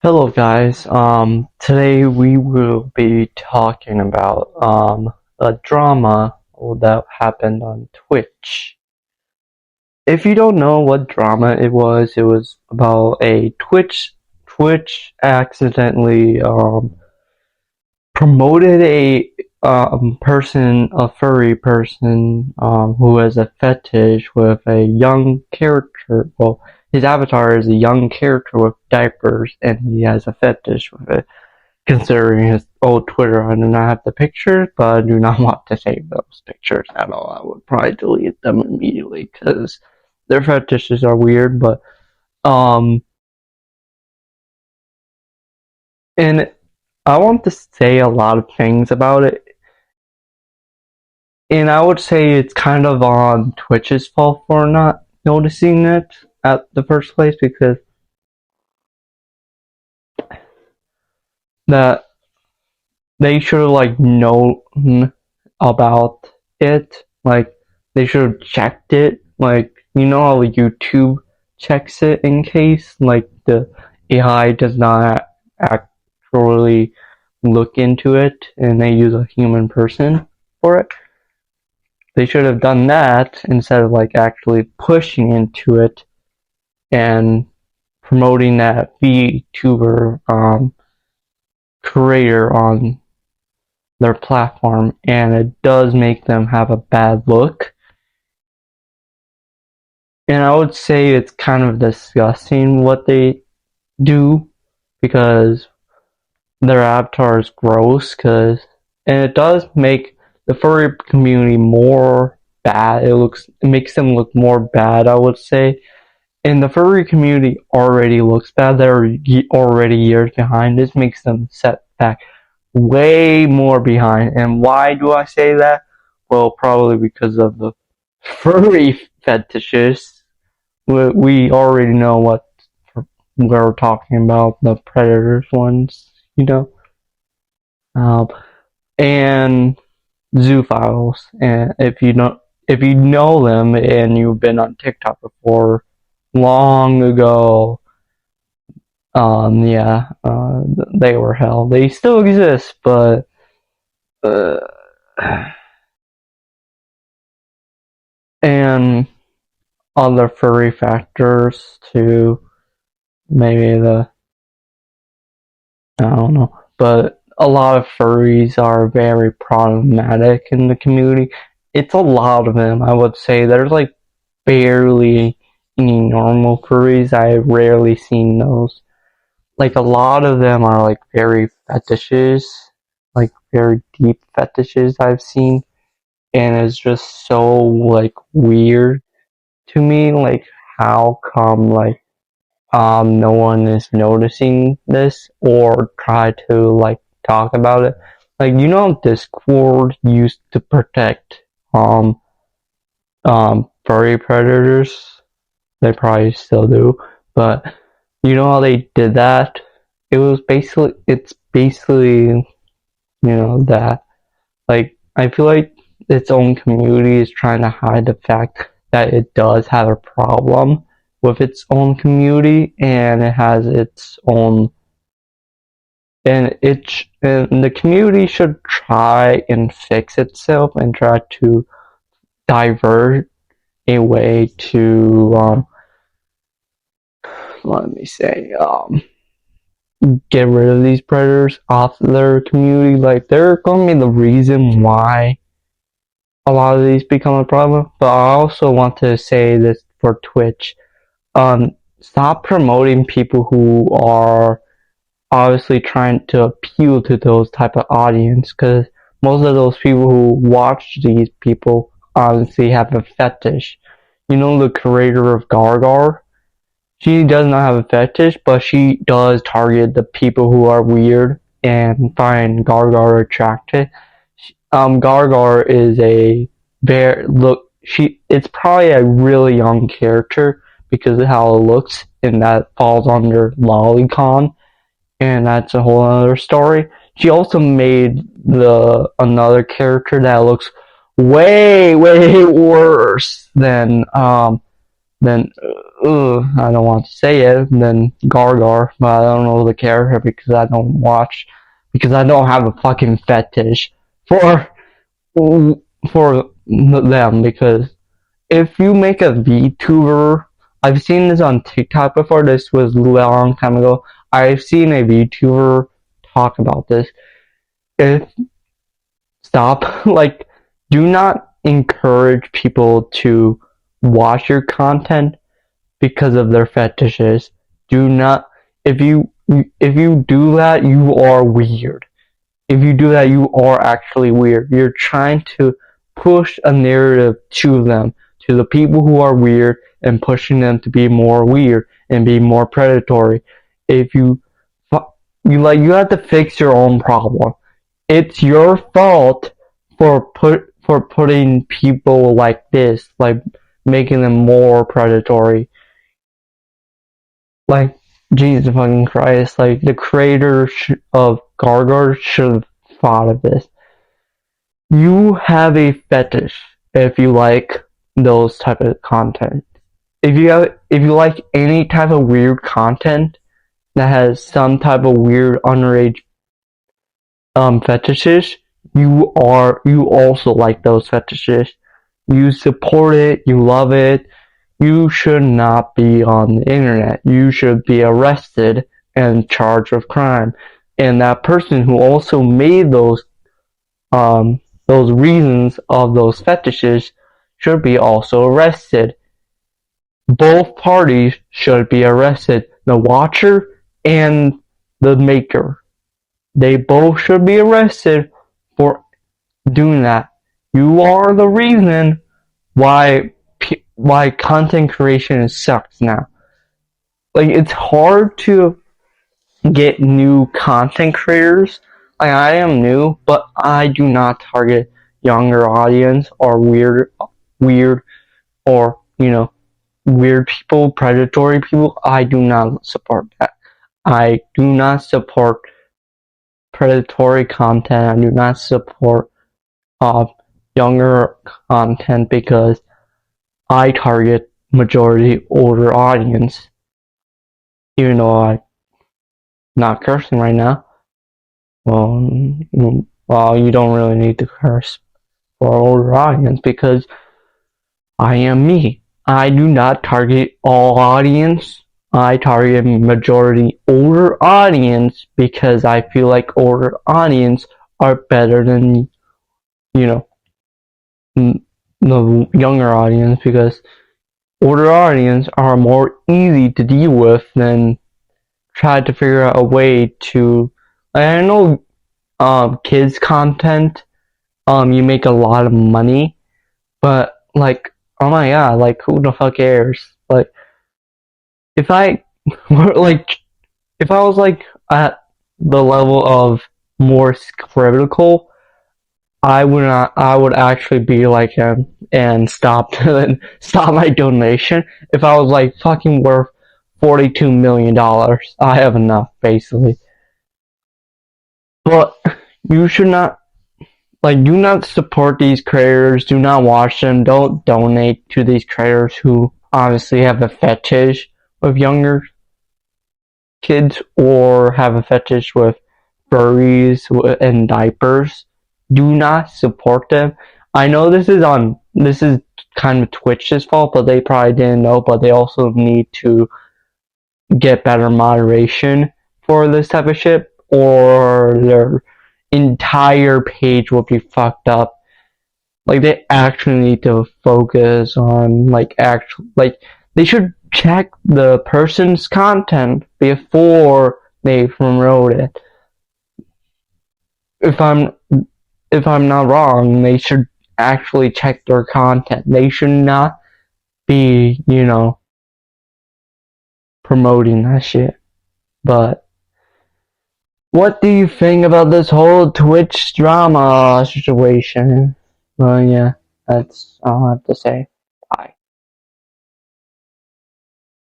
Hello guys, today we will be talking about a drama that happened on Twitch. If you don't know what drama it was about a Twitch accidentally promoted a furry person who has a fetish with a young character. Well, his avatar is a young character with diapers, and he has a fetish with it. Considering his old Twitter, I do not have the pictures, but I do not want to save those pictures at all. I would probably delete them immediately because their fetishes are weird. But um, and I want to say a lot of things about it, and I would say it's kind of on Twitch's fault for not noticing it at the first place because that they should have known about it. Like they should have checked it. Like you know how YouTube checks it in case the AI does not actually look into it and they use a human person for it. They should have done that instead of actually pushing into it and promoting that VTuber creator on their platform, and it does make them have a bad look. And I would say it's kind of disgusting what they do because their avatar is gross. And it does make the furry community more bad. It makes them look more bad, I would say. And the furry community already looks bad. They're already years behind. This makes them set back way more behind. And why do I say that? Well, probably because of the furry fetishes. We already know what we're talking about, the predators ones, you know, and zoophiles. And if you know them and you've been on TikTok before, long ago, they were hell. They still exist, but uh, and other furry factors too. Maybe I don't know, but a lot of furries are very problematic in the community. It's a lot of them, I would say. There's barely any normal furries. I rarely seen those. A lot of them are very fetishes, very deep fetishes I've seen, and it's just so weird to me. How come no one is noticing this or try to talk about it? Discord used to protect furry predators. They probably still do, but you know how they did that? It's basically that I feel like its own community is trying to hide the fact that it does have a problem with its own community, and it has its own, and the community should try and fix itself and try to divert a way to let me say get rid of these predators off their community. They're going to be the reason why a lot of these become a problem. But I also want to say this for Twitch. Stop promoting people who are obviously trying to appeal to those type of audience, because most of those people who watch these people honestly have a fetish. You know, the creator of Gargar? She does not have a fetish, but she does target the people who are weird and find Gargar attractive. Gargar is a very it's probably a really young character because of how it looks, and that falls under Lolicon, and that's a whole other story. She also made another character that looks way worse than I don't want to say it, then Gargar, but I don't know the character because I don't watch, because I don't have a fucking fetish for them, because if you make a VTuber, I've seen this on TikTok before, this was a long time ago, I've seen a VTuber talk about this. Stop, like, do not encourage people to watch your content because of their fetishes. Do not, if you do that, you are weird. If you do that, you are actually weird. You're trying to push a narrative to them, to the people who are weird, and pushing them to be more weird and be more predatory. If you have to fix your own problem. It's your fault for putting people like this, like making them more predatory. Like, Jesus fucking Christ, like, the creator of Gargar should have thought of this. You have a fetish if you like those type of content. If you like any type of weird content that has some type of weird underage fetishes, you also like those fetishes. You support it, you love it. You should not be on the internet. You should be arrested and charged with crime. And that person who also made those reasons of those fetishes should be also arrested. Both parties should be arrested. The watcher and the maker. They both should be arrested for doing that. You are the reason why content creation sucks now. Like, it's hard to get new content creators. Like, I am new, but I do not target younger audience or weird or, weird people, predatory people. I do not support that. I do not support predatory content. I do not support younger content because I target majority older audience. Even though I'm not cursing right now. Well, you don't really need to curse for an older audience because I am me. I do not target all audience. I target majority older audience because I feel like older audience are better than, the younger audience, because older audience are more easy to deal with than try to figure out a way to. I know kids content, you make a lot of money, but like, oh my god, like, who the fuck cares? Like, if I if I was like at the level of more critical, I would actually be like him and stop my donation. If I was like fucking worth $42 million, I have enough, basically. But you should not, do not support these creators, do not watch them, don't donate to these creators who honestly have a fetish with younger kids or have a fetish with furries and diapers. Do not support them. I know this is kind of Twitch's fault, but they probably didn't know, but they also need to get better moderation for this type of shit, or their entire page will be fucked up. Like, they actually need to focus on, they should check the person's content before they promote it. If I'm not wrong, they should actually check their content. They should not be, promoting that shit. But what do you think about this whole Twitch drama situation? Well, yeah, that's all I have to say.